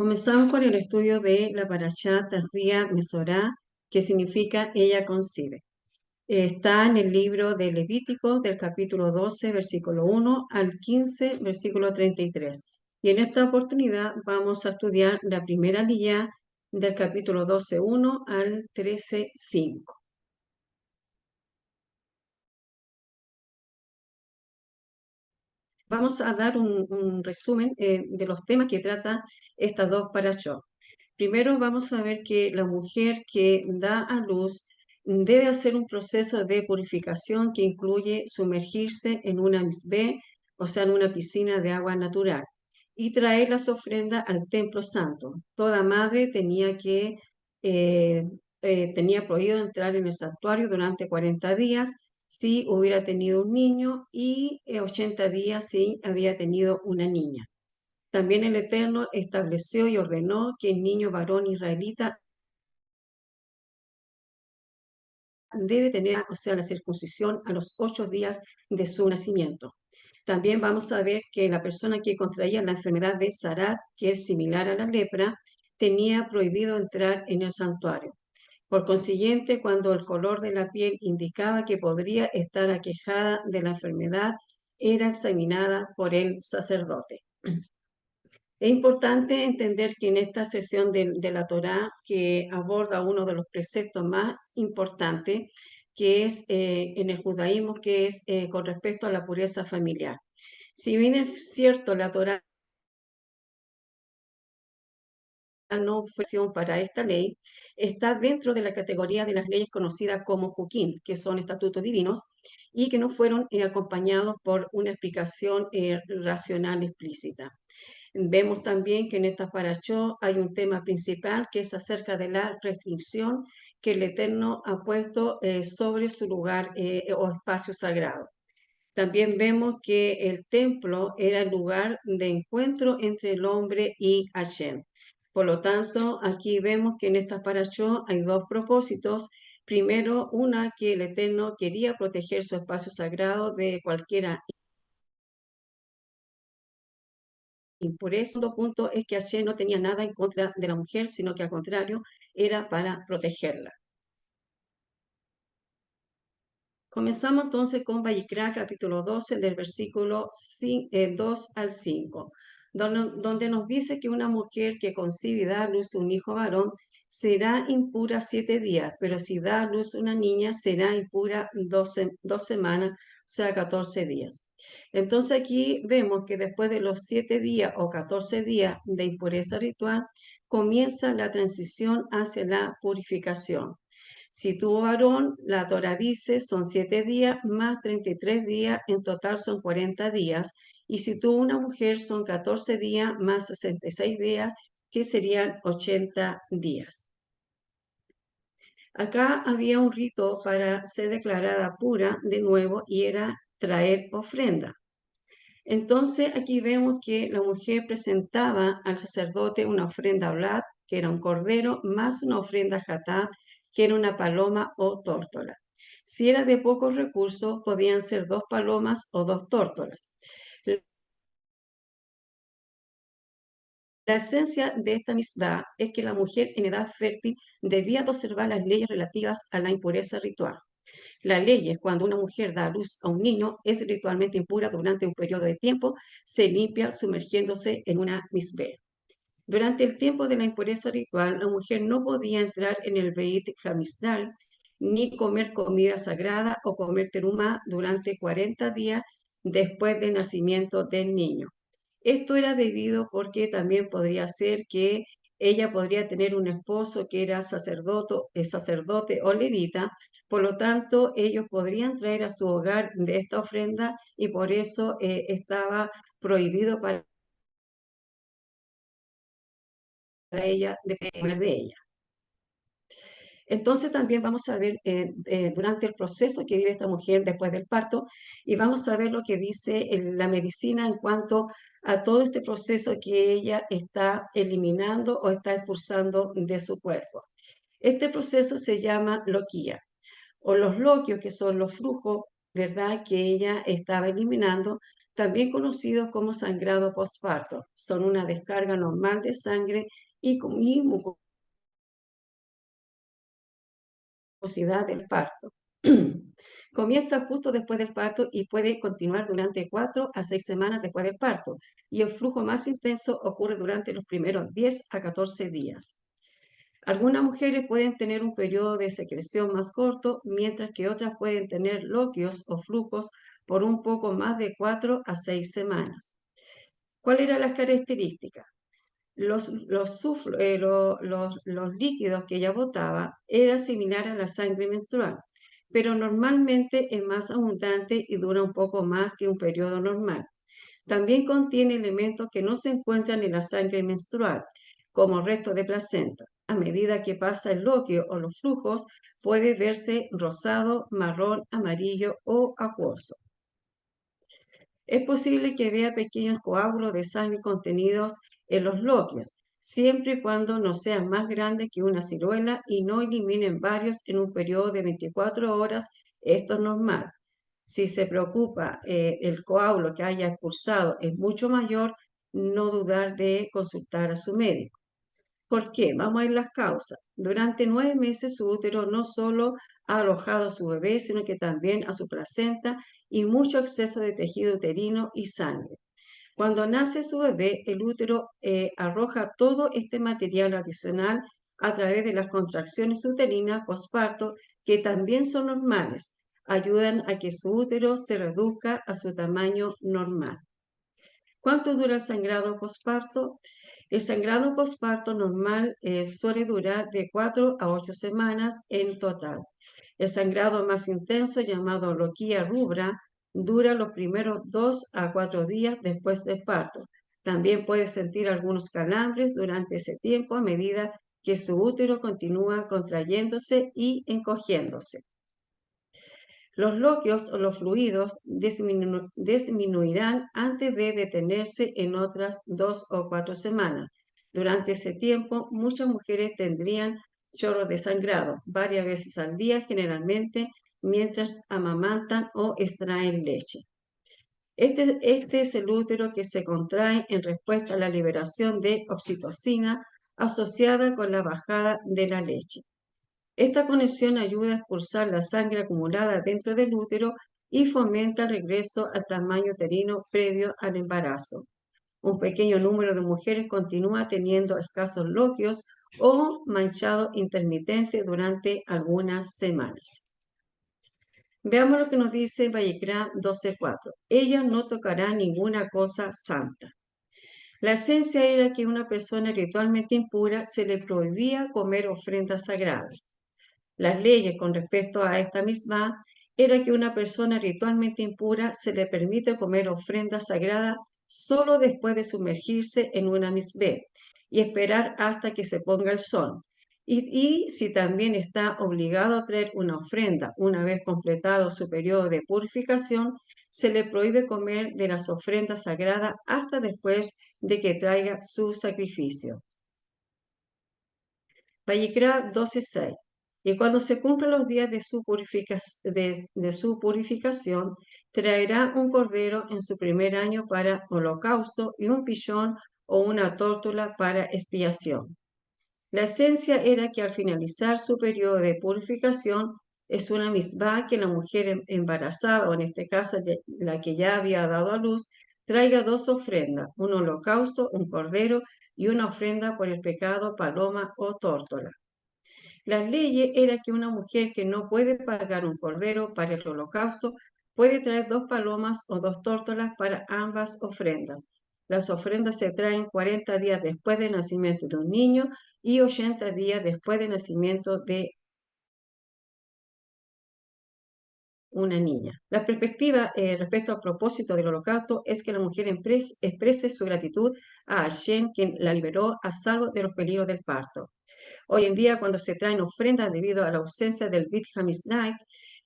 Comenzamos con el estudio de la Parashá Tarría Mesorá, que significa ella concibe. Está en el libro de Levítico, del capítulo 12, versículo 1 al 15, versículo 33. Y en esta oportunidad vamos a estudiar la primera liyá del capítulo 12, 1 al 13, 5. Vamos a dar un resumen de los temas que trata estas dos parashot. Primero vamos a ver que la mujer que da a luz debe hacer un proceso de purificación que incluye sumergirse en una misbé, o sea, en una piscina de agua natural, y traer las ofrendas al templo santo. Toda madre eh, tenía prohibido entrar en el santuario durante 40 días si hubiera tenido un niño y 80 días si había tenido una niña. También el Eterno estableció y ordenó que el niño varón israelita debe tener, o sea, la circuncisión a los 8 días de su nacimiento. También vamos a ver que la persona que contraía la enfermedad de Sarat, que es similar a la lepra, tenía prohibido entrar en el santuario. Por consiguiente, cuando el color de la piel indicaba que podría estar aquejada de la enfermedad, era examinada por el sacerdote. Es importante entender que en esta sesión de la Torá, que aborda uno de los preceptos más importantes, que es en el judaísmo, que es con respecto a la pureza familiar. Si bien es cierto, la Torá no fue opción para esta ley, está dentro de la categoría de las leyes conocidas como Juquín, que son estatutos divinos, y que no fueron acompañados por una explicación racional explícita. Vemos también que en esta parashá hay un tema principal que es acerca de la restricción que el Eterno ha puesto sobre su lugar o espacio sagrado. También vemos que el templo era el lugar de encuentro entre el hombre y Hashem. Por lo tanto, aquí vemos que en esta parashá hay dos propósitos. Primero, una, que el Eterno quería proteger su espacio sagrado de cualquiera impureza. El segundo punto es que Hashem no tenía nada en contra de la mujer, sino que al contrario, era para protegerla. Comenzamos entonces con Vayikra, capítulo 12, del versículo 2 al 5, donde nos dice que una mujer que concibe y da a luz un hijo varón será impura 7 días, pero si da a luz una niña será impura 2 semanas, o sea, 14 días. Entonces aquí vemos que después de los 7 días o 14 días de impureza ritual, comienza la transición hacia la purificación. Si tuvo varón, la Torah dice son 7 días más 33 días, en total son 40 días. Y si tuvo una mujer, son 14 días más 66 días, que serían 80 días. Acá había un rito para ser declarada pura de nuevo y era traer ofrenda. Entonces aquí vemos que la mujer presentaba al sacerdote una ofrenda blat, que era un cordero, más una ofrenda hatat, que era una paloma o tórtola. Si era de pocos recursos, podían ser 2 palomas o 2 tórtolas. La esencia de esta misbah es que la mujer en edad fértil debía de observar las leyes relativas a la impureza ritual. La ley es cuando una mujer da a luz a un niño, es ritualmente impura durante un periodo de tiempo, se limpia sumergiéndose en una misbeh. Durante el tiempo de la impureza ritual, la mujer no podía entrar en el Beit Hamikdash ni comer comida sagrada o comer terumá durante 40 días después del nacimiento del niño. Esto era debido porque también podría ser que ella podría tener un esposo que era sacerdote o levita, por lo tanto ellos podrían traer a su hogar de esta ofrenda y por eso estaba prohibido para ella de comer de ella. Entonces también vamos a ver durante el proceso que vive esta mujer después del parto y vamos a ver lo que dice la medicina en cuanto a todo este proceso que ella está eliminando o está expulsando de su cuerpo. Este proceso se llama loquía o los loquios, que son los flujos, ¿verdad?, que ella estaba eliminando. también conocidos como sangrado postparto. Son una descarga normal de sangre y mucosidad del parto. Comienza justo después del parto y puede continuar durante 4 a 6 semanas después del parto, y el flujo más intenso ocurre durante los primeros 10 a 14 días. Algunas mujeres pueden tener un periodo de secreción más corto, mientras que otras pueden tener loquios o flujos por un poco más de 4 a 6 semanas. ¿Cuáles eran las características? Los líquidos que ella botaba era similar a la sangre menstrual, pero normalmente es más abundante y dura un poco más que un periodo normal. También contiene elementos que no se encuentran en la sangre menstrual, como restos de placenta. A medida que pasa el loquio o los flujos, puede verse rosado, marrón, amarillo o acuoso. Es posible que vea pequeños coágulos de sangre contenidos en los loquios, siempre y cuando no sean más grandes que una ciruela y no eliminen varios en un periodo de 24 horas. Esto es normal. Si se preocupa el coágulo que haya expulsado es mucho mayor, no dudar de consultar a su médico. ¿Por qué? Vamos a ver las causas. Durante 9 meses su útero no solo ha alojado a su bebé, sino que también a su placenta y mucho exceso de tejido uterino y sangre. Cuando nace su bebé, el útero arroja todo este material adicional a través de las contracciones uterinas postparto, que también son normales. Ayudan a que su útero se reduzca a su tamaño normal. ¿Cuánto dura el sangrado postparto? El sangrado postparto normal suele durar de 4 a 8 semanas en total. El sangrado más intenso, llamado loquía rubra, dura los primeros 2 a 4 días después del parto. También puede sentir algunos calambres durante ese tiempo a medida que su útero continúa contrayéndose y encogiéndose. Los loquios o los fluidos disminuirán antes de detenerse en otras 2 o 4 semanas. Durante ese tiempo, muchas mujeres tendrían chorros de sangrado varias veces al día, generalmente mientras amamantan o extraen leche. Este es el útero que se contrae en respuesta a la liberación de oxitocina asociada con la bajada de la leche. Esta conexión ayuda a expulsar la sangre acumulada dentro del útero y fomenta el regreso al tamaño uterino previo al embarazo. Un pequeño número de mujeres continúa teniendo escasos loquios o manchado intermitente durante algunas semanas. Veamos lo que nos dice Vallecra 12:4. Ella no tocará ninguna cosa santa. La esencia era que a una persona ritualmente impura se le prohibía comer ofrendas sagradas. Las leyes con respecto a esta misma era que una persona ritualmente impura se le permite comer ofrenda sagrada solo después de sumergirse en una misbé y esperar hasta que se ponga el sol. Y si también está obligado a traer una ofrenda una vez completado su periodo de purificación, se le prohíbe comer de las ofrendas sagradas hasta después de que traiga su sacrificio. Vallecra 12:6. Y cuando se cumplan los días de su purificación, traerá un cordero en su primer año para holocausto y un pichón o una tórtola para expiación. La esencia era que al finalizar su periodo de purificación, es una misbá que la mujer embarazada, o en este caso la que ya había dado a luz, traiga 2 ofrendas, un holocausto, un cordero y una ofrenda por el pecado, paloma o tórtola. La ley era que una mujer que no puede pagar un cordero para el holocausto puede traer 2 palomas o 2 tórtolas para ambas ofrendas. Las ofrendas se traen 40 días después del nacimiento de un niño y 80 días después del nacimiento de una niña. La perspectiva respecto al propósito del holocausto es que la mujer exprese su gratitud a Hashem, quien la liberó a salvo de los peligros del parto. Hoy en día, cuando se traen ofrendas debido a la ausencia del Brit Hamisnait,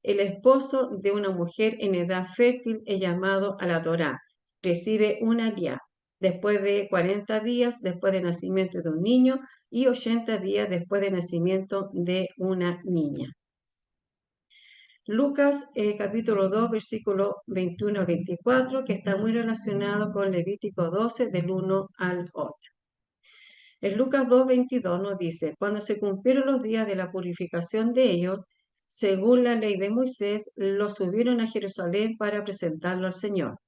el esposo de una mujer en edad fértil es llamado a la Torá. Recibe una aliyá después de 40 días después del nacimiento de un niño y 80 días después del nacimiento de una niña. Lucas capítulo 2, versículo 21 al 24, que está muy relacionado con Levítico 12, del 1 al 8. En Lucas 2, 22 nos dice, cuando se cumplieron los días de la purificación de ellos, según la ley de Moisés, los subieron a Jerusalén para presentarlo al Señor.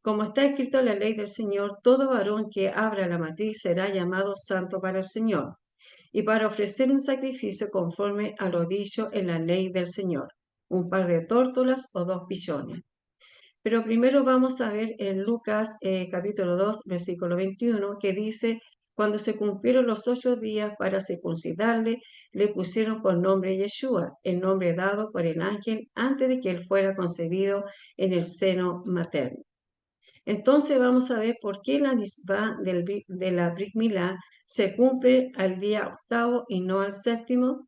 Como está escrito en la ley del Señor, todo varón que abra la matriz será llamado santo para el Señor, y para ofrecer un sacrificio conforme a lo dicho en la ley del Señor, un par de tórtolas o 2 pichones. Pero primero vamos a ver en Lucas capítulo 2, versículo 21, que dice, cuando se cumplieron los 8 días para circuncidarle, le pusieron por nombre Yeshua, el nombre dado por el ángel antes de que él fuera concebido en el seno materno. Entonces vamos a ver por qué la misbah de la Brit Milá se cumple al día octavo y no al séptimo.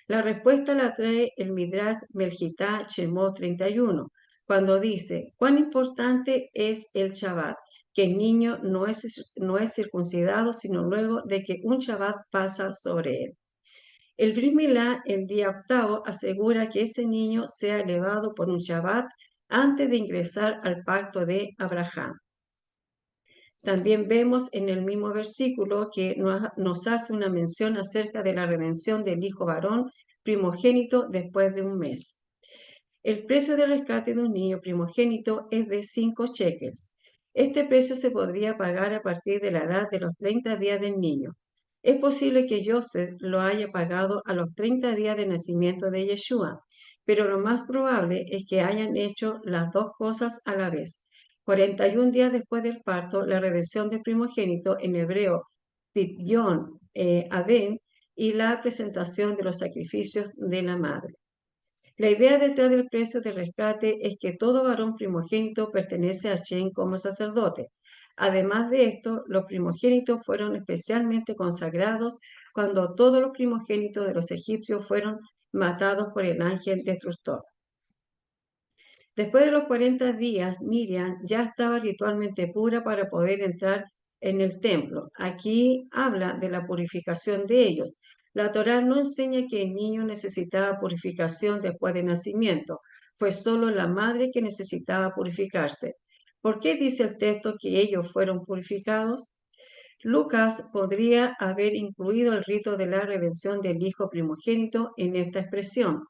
La respuesta la trae el Midrash Melchitá Shemot 31, cuando dice, cuán importante es el Shabbat, que el niño no es circuncidado, sino luego de que un Shabbat pasa sobre él. El Brit Milá, el día octavo, asegura que ese niño sea elevado por un Shabbat antes de ingresar al pacto de Abraham. También vemos en el mismo versículo que nos hace una mención acerca de la redención del hijo varón primogénito después de un mes. El precio de rescate de un niño primogénito es de 5 shekels. Este precio se podría pagar a partir de la edad de los 30 días del niño. Es posible que Joseph lo haya pagado a los 30 días de nacimiento de Yeshua, pero lo más probable es que hayan hecho las dos cosas a la vez. 41 días después del parto, la redención del primogénito en hebreo, Pidyon Aben, y la presentación de los sacrificios de la madre. La idea detrás del precio de rescate es que todo varón primogénito pertenece a Shem como sacerdote. Además de esto, los primogénitos fueron especialmente consagrados cuando todos los primogénitos de los egipcios fueron matados por el ángel destructor. Después de los 40 días, Miriam ya estaba ritualmente pura para poder entrar en el templo. Aquí habla de la purificación de ellos. La Torá no enseña que el niño necesitaba purificación después de nacimiento. Fue solo la madre que necesitaba purificarse. ¿Por qué dice el texto que ellos fueron purificados? Lucas podría haber incluido el rito de la redención del hijo primogénito en esta expresión,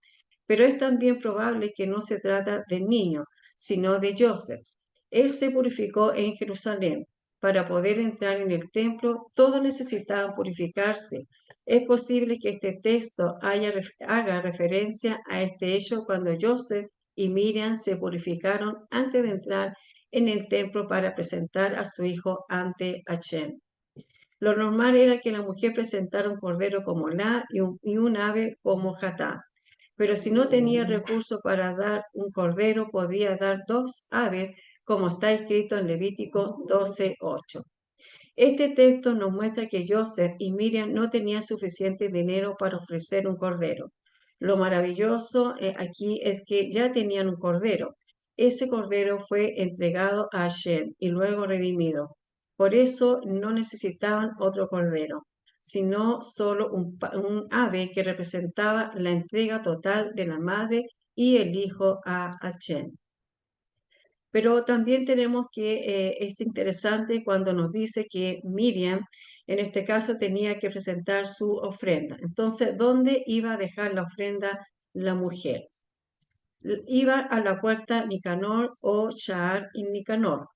pero es también probable que no se trata del niño, sino de Joseph. Él se purificó en Jerusalén. Para poder entrar en el templo, todos necesitaban purificarse. Es posible que este texto haga referencia a este hecho cuando Joseph y Miriam se purificaron antes de entrar en el templo para presentar a su hijo ante Hashem. Lo normal era que la mujer presentara un cordero como la y un ave como jatá. Pero si no tenía recursos para dar un cordero, podía dar 2 aves, como está escrito en Levítico 12:8. Este texto nos muestra que Joseph y Miriam no tenían suficiente dinero para ofrecer un cordero. Lo maravilloso aquí es que ya tenían un cordero. Ese cordero fue entregado a Hashem y luego redimido. Por eso no necesitaban otro cordero, sino solo un ave que representaba la entrega total de la madre y el hijo a Hashem. Pero también tenemos que es interesante cuando nos dice que Miriam, en este caso, tenía que presentar su ofrenda. Entonces, ¿dónde iba a dejar la ofrenda la mujer? Iba a la puerta Nicanor o Sha'ar y Nicanor.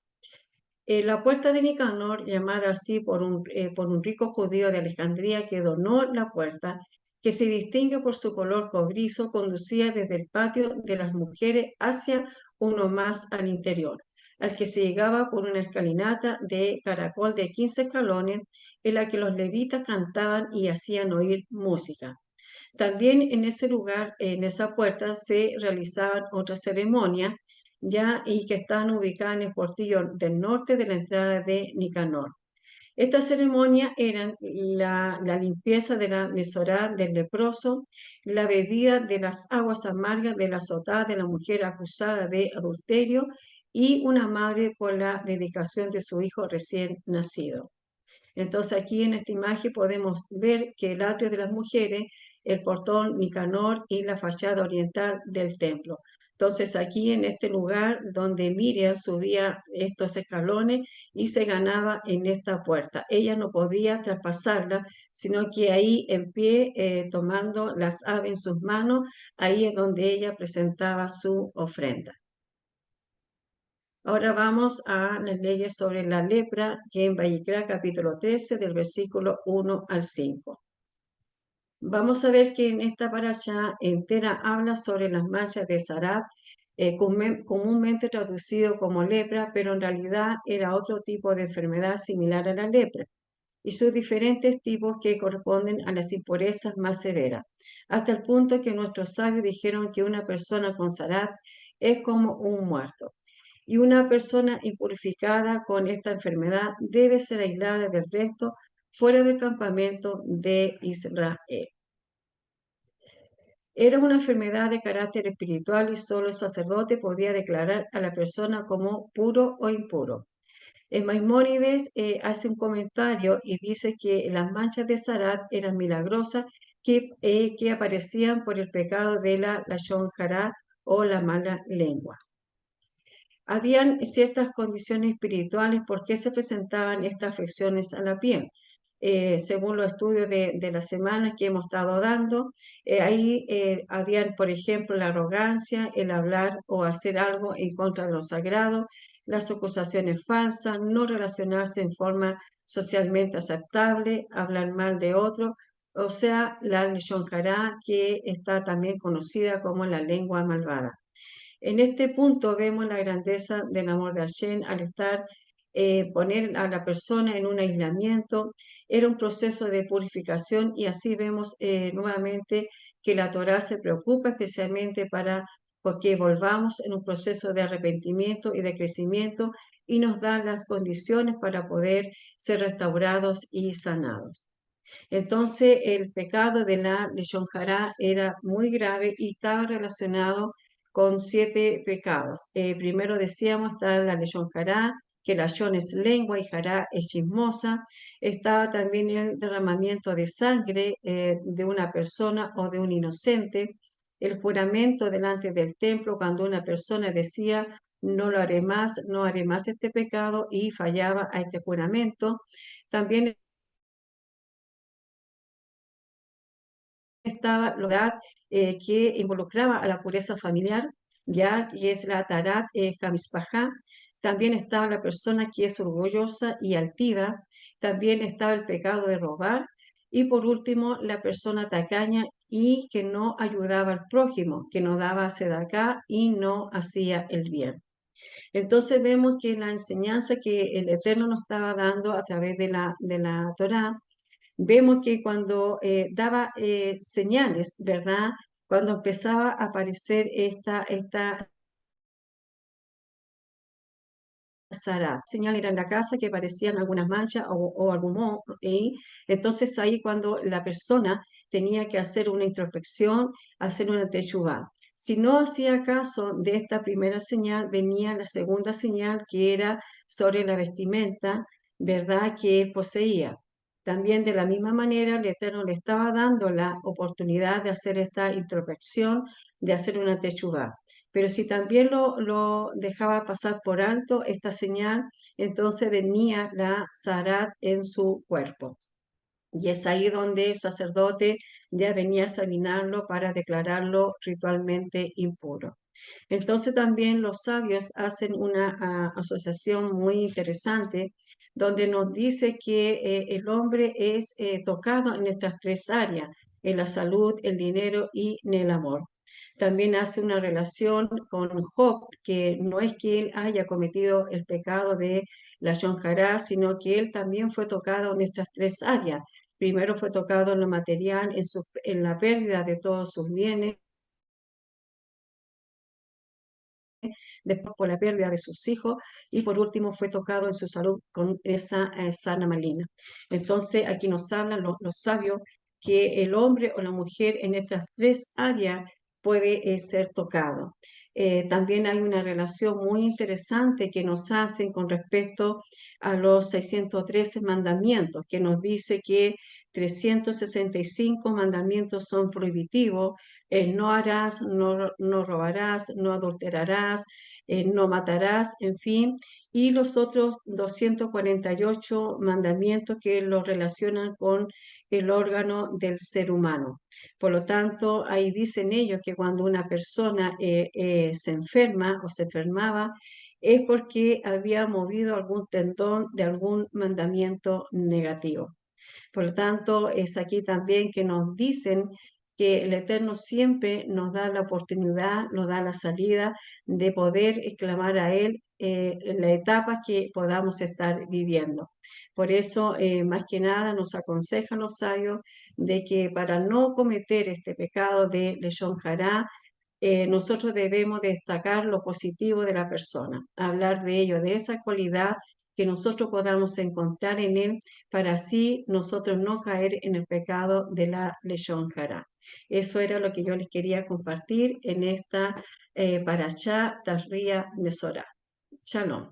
La puerta de Nicanor, llamada así por un rico judío de Alejandría que donó la puerta, que se distingue por su color cobrizo, conducía desde el patio de las mujeres hacia uno más al interior, al que se llegaba por una escalinata de caracol de 15 escalones, en la que los levitas cantaban y hacían oír música. También en ese lugar, en esa puerta, se realizaban otras ceremonias, ya y que están ubicadas en el portillo del norte de la entrada de Nicanor. Estas ceremonias eran la limpieza de la mesorá del leproso, la bebida de las aguas amargas de la azotada de la mujer acusada de adulterio y una madre por la dedicación de su hijo recién nacido. Entonces aquí en esta imagen podemos ver que el atrio de las mujeres el portón Nicanor y la fachada oriental del templo. Entonces aquí en este lugar donde Miriam subía estos escalones y se ganaba en esta puerta. Ella no podía traspasarla, sino que ahí en pie, tomando las aves en sus manos, ahí es donde ella presentaba su ofrenda. Ahora vamos a las leyes sobre la lepra, que en Vallicrá capítulo 13, del versículo 1 al 5. Vamos a ver que en esta paracha entera habla sobre las manchas de Sarat, comúnmente traducido como lepra, pero en realidad era otro tipo de enfermedad similar a la lepra, y sus diferentes tipos que corresponden a las impurezas más severas, hasta el punto que nuestros sabios dijeron que una persona con Sarat es como un muerto. Y una persona impurificada con esta enfermedad debe ser aislada del resto fuera del campamento de Israel. Era una enfermedad de carácter espiritual y solo el sacerdote podía declarar a la persona como puro o impuro. El Maimónides hace un comentario y dice que las manchas de Sarat eran milagrosas que aparecían por el pecado de la Lashon Hara o la mala lengua. Habían ciertas condiciones espirituales por qué se presentaban estas afecciones a la piel. Según los estudios de la semana que hemos estado dando, ahí habían, por ejemplo, la arrogancia, el hablar o hacer algo en contra de lo sagrado, las acusaciones falsas, no relacionarse en forma socialmente aceptable, hablar mal de otro, o sea, la Lashon Hara, que está también conocida como la lengua malvada. En este punto vemos la grandeza del amor de Hashem al estar, poner a la persona en un aislamiento. Era un proceso de purificación y así vemos nuevamente que la Torá se preocupa especialmente para porque volvamos en un proceso de arrepentimiento y de crecimiento y nos da las condiciones para poder ser restaurados y sanados. Entonces, el pecado de la Leshon Hará era muy grave y estaba relacionado con 7 pecados. Primero decíamos, está la Leshon Hará, que la Leshon es lengua y Hará es chismosa. Estaba también el derramamiento de sangre de una persona o de un inocente. El juramento delante del templo, cuando una persona decía, no lo haré más, no haré más este pecado y fallaba a este juramento. También estaba la edad que involucraba a la pureza familiar, ya que es la Tarat Hamispajá. También estaba la persona que es orgullosa y altiva. También estaba el pecado de robar. Y por último, la persona tacaña y que no ayudaba al prójimo, que no daba sedacá y no hacía el bien. Entonces vemos que la enseñanza que el Eterno nos estaba dando a través de la Torá, vemos que cuando daba señales, ¿verdad? Cuando empezaba a aparecer esta Sara, señal era en la casa que aparecían algunas manchas o algún moho, y entonces ahí cuando la persona tenía que hacer una introspección, hacer una teshuvá. Si no hacía caso de esta primera señal, venía la segunda señal que era sobre la vestimenta, ¿verdad? Que él poseía. También de la misma manera el Eterno le estaba dando la oportunidad de hacer esta introspección, de hacer una teshuvá. Pero si también lo dejaba pasar por alto esta señal, entonces venía la zarat en su cuerpo. Y es ahí donde el sacerdote ya venía a examinarlo para declararlo ritualmente impuro. Entonces también los sabios hacen una asociación muy interesante donde nos dice que el hombre es tocado en estas 3 áreas, en la salud, el dinero y en el amor. También hace una relación con Job, que no es que él haya cometido el pecado de la Shonjará, sino que él también fue tocado en estas 3 áreas. Primero fue tocado en lo material, en la pérdida de todos sus bienes, después por la pérdida de sus hijos y por último fue tocado en su salud con esa sana maligna. Entonces aquí nos hablan los sabios que el hombre o la mujer en estas 3 áreas puede ser tocado. También hay una relación muy interesante que nos hacen con respecto a los 613 mandamientos, que nos dice que 365 mandamientos son prohibitivos: no harás, no robarás, no adulterarás, no matarás, en fin, y los otros 248 mandamientos que lo relacionan con el órgano del ser humano. Por lo tanto, ahí dicen ellos que cuando una persona se enferma o se enfermaba, es porque había movido algún tendón de algún mandamiento negativo. Por lo tanto, es aquí también que nos dicen que el Eterno siempre nos da la oportunidad, nos da la salida de poder clamar a Él en las etapas que podamos estar viviendo. Por eso, más que nada, nos aconsejan los sabios de que para no cometer este pecado de Leshon Hará, nosotros debemos destacar lo positivo de la persona, hablar de ello, de esa cualidad que nosotros podamos encontrar en él, para así nosotros no caer en el pecado de la lesión jara. Eso era lo que yo les quería compartir en esta parashá Tazria Mesorá. Shalom.